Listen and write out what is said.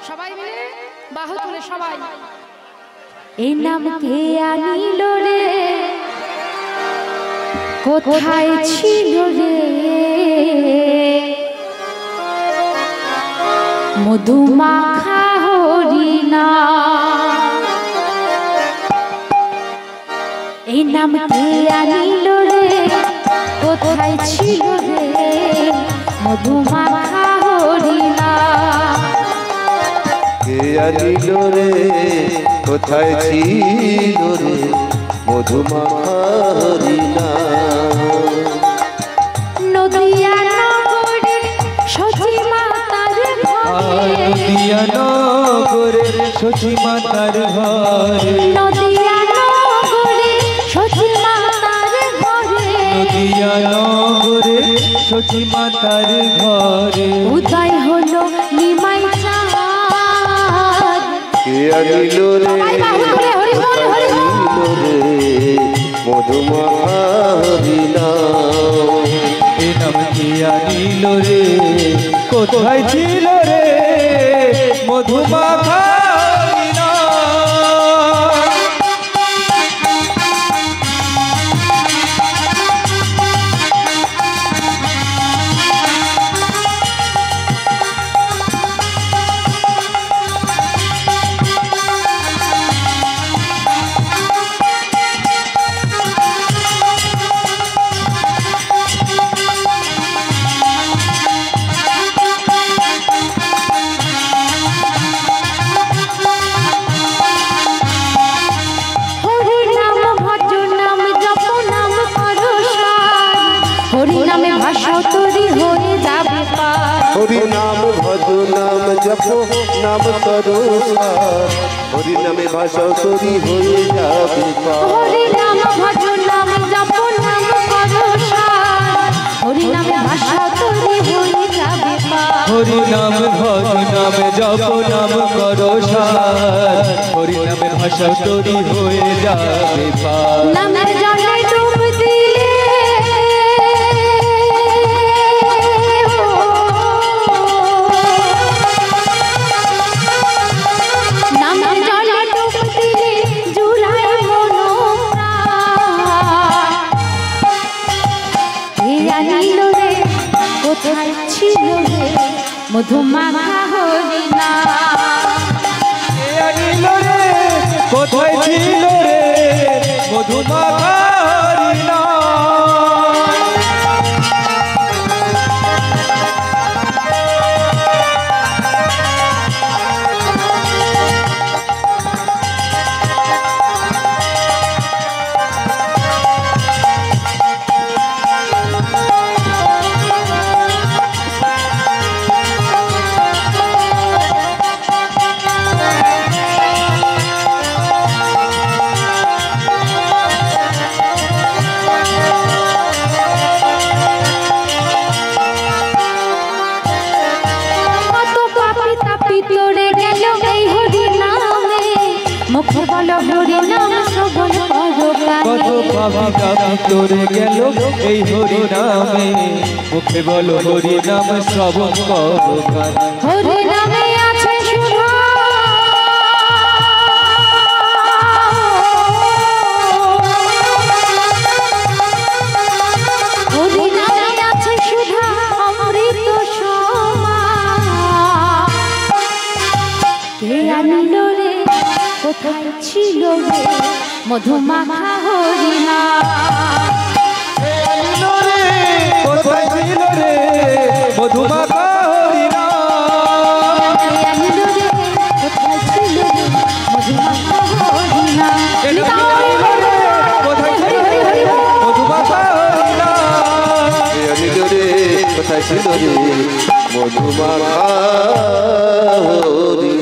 সবাই মিলে বাহু তুলে সবাই এই নাম কে আনিল রে কোথায় ছিল রে মধুমাখা হরিণা এই নাম কে আনিল রে কোথায় ছিল রে মধুমাখা হরিণা কে আনিল রে কোথায় ছিল রে মধুমাখা হরিণা নদিয়া নগরে সচি মাতার ঘরে নদিয়া নগরে সচি মাতার ঘরে নদিয়া নগরে সচি মাতার ঘরে নদিয়া নগরে সচি মাতার ঘরে উদয় হলো নিমাই চাঁদ কে আনিল রে কোথায় ছিল রে মধুমাখা হরিণা এ নাম কি আনিল রে কোথায় ছিল রে মধুমাখা হরিণা हरि नाम भजो नाम जपो नाम करो हरि नाम भाषा तोरी हो जाबे हरि नाम भजो नाम जपो नाम करो हरि नाम भाषा तोरी हो जाबे हरि नाम भजो नाम जपो नाम करो हरि नाम भाषा तोरी हो जाबे नाम जले डूब दिले কোথায় ছিল রে মধুমাখা হরিণা কে আনিল রে কোথায় ছিল রে মধুমাখা হরিণা মুখে বলো হরি নাম শ্রবণ করো কত পাপি কাপি তোরে গেল এই হরি নামে মুখে বলো হরি নাম শ্রবণ করো কানে হরি নামে আছে সুধা হরি নামে আছে সুধা অমৃত সমান কে আনিল রে কোথায় ছিল রে মধুমাখা হরিণা কে আনিল রে কোথায় ছিল রে মধুমাখা হরিণা কে আনিল রে কোথায় ছিল রে মধুমাখা হরিণা কে আনিল রে কোথায় ছিল রে মধুমাখা হরিণা কে আনিল রে কোথায় ছিল রে মধুমাখা হরিণা